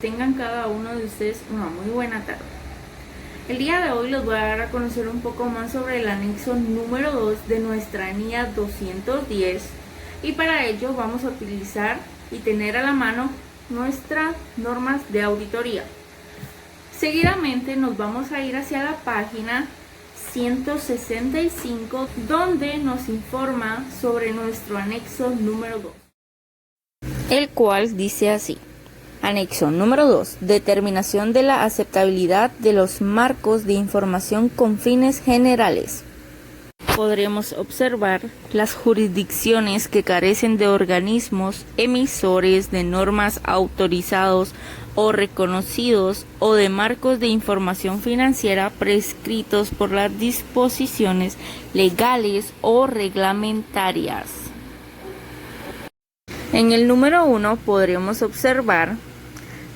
Tengan cada uno de ustedes una muy buena tarde. El día de hoy les voy a dar a conocer un poco más sobre el anexo número 2 de nuestra NIA 210 y para ello vamos a utilizar y tener a la mano nuestras normas de auditoría. Seguidamente nos vamos a ir hacia la página 165 donde nos informa sobre nuestro anexo número 2, el cual dice así. Anexo número 2. Determinación de la aceptabilidad de los marcos de información con fines generales. Podremos observar las jurisdicciones que carecen de organismos emisores de normas autorizados o reconocidos o de marcos de información financiera prescritos por las disposiciones legales o reglamentarias. En el número 1 podremos observar,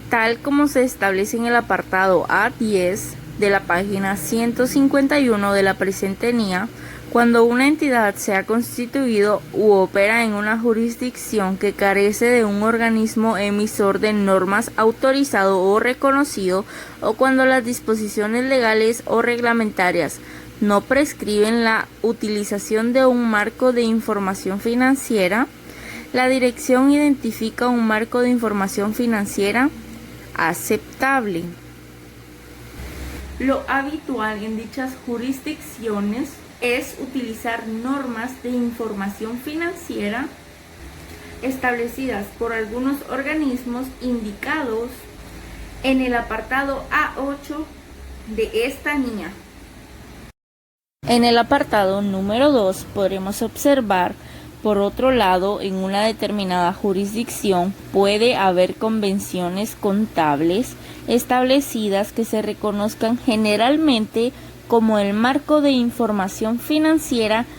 tal como se establece en el apartado A10 de la página 151 de la presente NIA, cuando una entidad se ha constituido u opera en una jurisdicción que carece de un organismo emisor de normas autorizado o reconocido, o cuando las disposiciones legales o reglamentarias no prescriben la utilización de un marco de información financiera, la dirección identifica un marco de información financiera aceptable. Lo habitual en dichas jurisdicciones es utilizar normas de información financiera establecidas por algunos organismos indicados en el apartado A8 de esta NIA. En el apartado número 2 podremos observar, por otro lado, en una determinada jurisdicción puede haber convenciones contables establecidas que se reconozcan generalmente como el marco de información financiera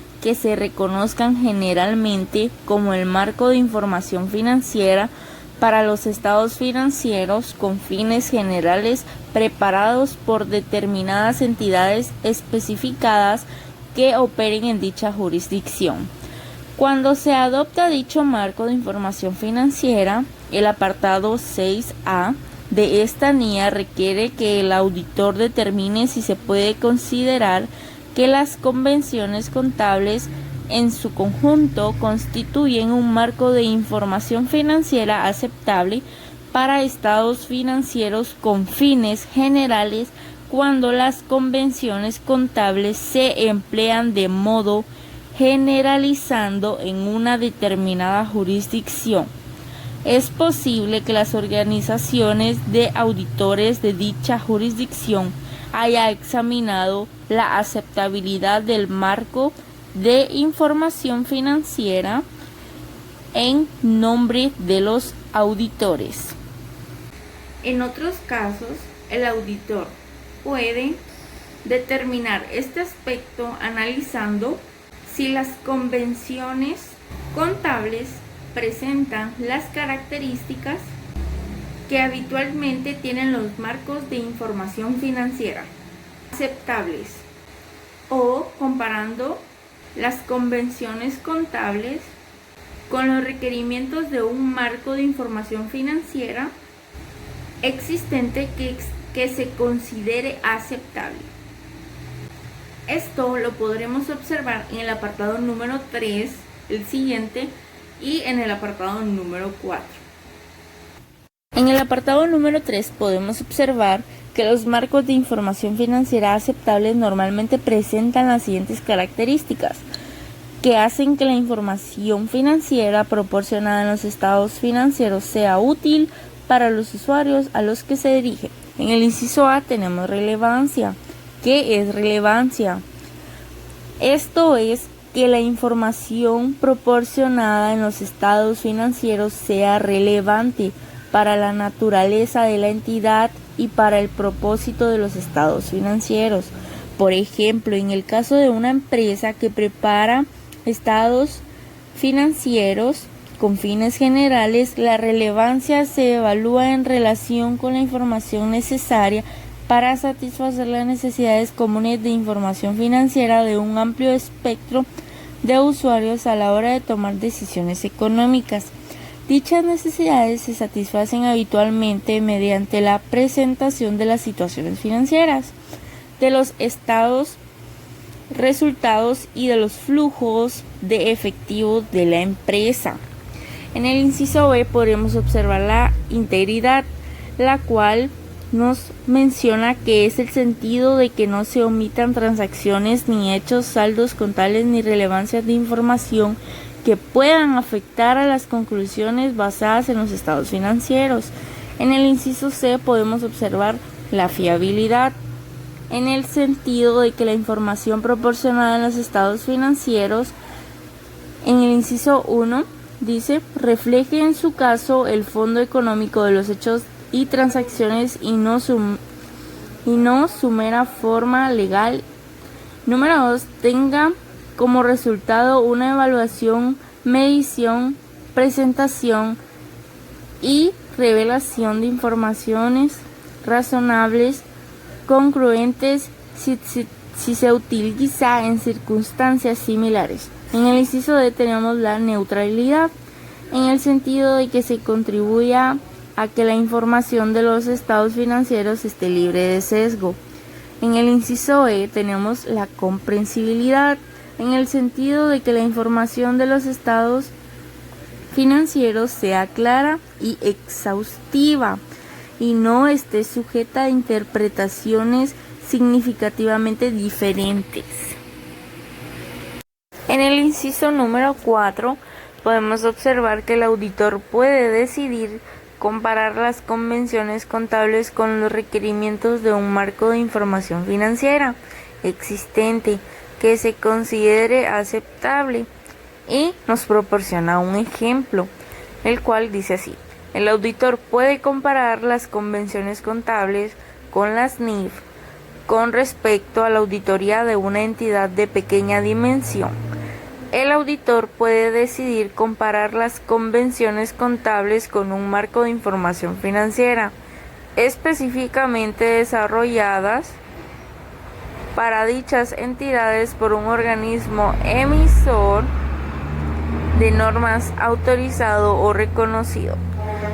para los estados financieros con fines generales preparados por determinadas entidades especificadas que operen en dicha jurisdicción. Cuando se adopta dicho marco de información financiera, el apartado 6A de esta NIA requiere que el auditor determine si se puede considerar que las convenciones contables en su conjunto constituyen un marco de información financiera aceptable para estados financieros con fines generales cuando las convenciones contables se emplean de modo generalizando en una determinada jurisdicción. Es posible que las organizaciones de auditores de dicha jurisdicción haya examinado la aceptabilidad del marco de información financiera en nombre de los auditores. En otros casos, el auditor puede determinar este aspecto analizando si las convenciones contables presentan las características que habitualmente tienen los marcos de información financiera aceptables, o comparando las convenciones contables con los requerimientos de un marco de información financiera existente que se considere aceptable. Esto lo podremos observar en el apartado número 3, el siguiente, y en el apartado número 4. En el apartado número 3 podemos observar que los marcos de información financiera aceptables normalmente presentan las siguientes características, que hacen que la información financiera proporcionada en los estados financieros sea útil para los usuarios a los que se dirige. En el inciso A tenemos relevancia. ¿Qué es relevancia? Esto es que la información proporcionada en los estados financieros sea relevante para la naturaleza de la entidad y para el propósito de los estados financieros. Por ejemplo, en el caso de una empresa que prepara estados financieros con fines generales, la relevancia se evalúa en relación con la información necesaria para satisfacer las necesidades comunes de información financiera de un amplio espectro de usuarios a la hora de tomar decisiones económicas. Dichas necesidades se satisfacen habitualmente mediante la presentación de las situaciones financieras, de los estados, resultados y de los flujos de efectivo de la empresa. En el inciso B podremos observar la integridad, la cual nos menciona que es el sentido de que no se omitan transacciones ni hechos, saldos contables ni relevancias de información que puedan afectar a las conclusiones basadas en los estados financieros. En el inciso C podemos observar la fiabilidad, en el sentido de que la información proporcionada en los estados financieros, en el inciso 1 dice, refleje en su caso el fondo económico de los hechos y transacciones y no su mera forma legal. Número 2, tenga como resultado una evaluación, medición, presentación y revelación de informaciones razonables, congruentes si se utiliza en circunstancias similares. En el inciso D tenemos la neutralidad, en el sentido de que se contribuya a que la información de los estados financieros esté libre de sesgo. En el inciso E tenemos la comprensibilidad, en el sentido de que la información de los estados financieros sea clara y exhaustiva y no esté sujeta a interpretaciones significativamente diferentes. En el inciso número 4 podemos observar que el auditor puede decidir comparar las convenciones contables con los requerimientos de un marco de información financiera existente que se considere aceptable, y nos proporciona un ejemplo, el cual dice así: el auditor puede comparar las convenciones contables con las NIF con respecto a la auditoría de una entidad de pequeña dimensión. El auditor puede decidir comparar las convenciones contables con un marco de información financiera específicamente desarrolladas para dichas entidades por un organismo emisor de normas autorizado o reconocido.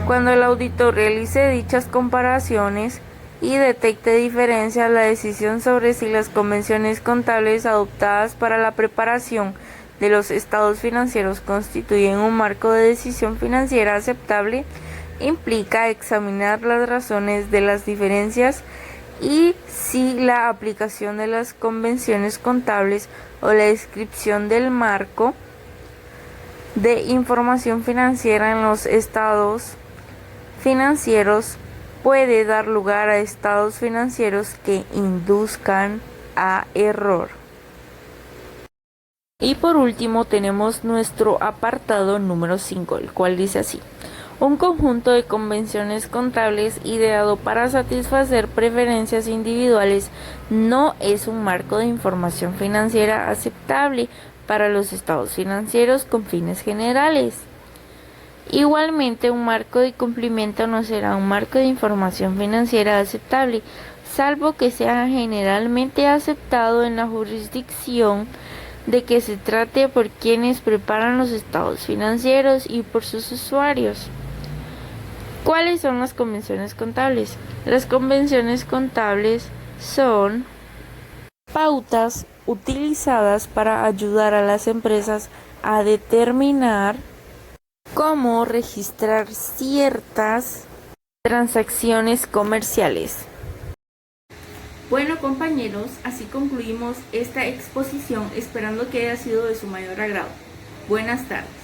Cuando el auditor realice dichas comparaciones y detecte diferencias, la decisión sobre si las convenciones contables adoptadas para la preparación de los estados financieros constituyen un marco de decisión financiera aceptable implica examinar las razones de las diferencias y si la aplicación de las convenciones contables o la descripción del marco de información financiera en los estados financieros puede dar lugar a estados financieros que induzcan a error. Y por último tenemos nuestro apartado número 5, el cual dice así: un conjunto de convenciones contables ideado para satisfacer preferencias individuales no es un marco de información financiera aceptable para los estados financieros con fines generales. Igualmente, un marco de cumplimiento no será un marco de información financiera aceptable, salvo que sea generalmente aceptado en la jurisdicción de que se trate por quienes preparan los estados financieros y por sus usuarios. ¿Cuáles son las convenciones contables? Las convenciones contables son pautas utilizadas para ayudar a las empresas a determinar cómo registrar ciertas transacciones comerciales. Bueno, compañeros, así concluimos esta exposición, esperando que haya sido de su mayor agrado. Buenas tardes.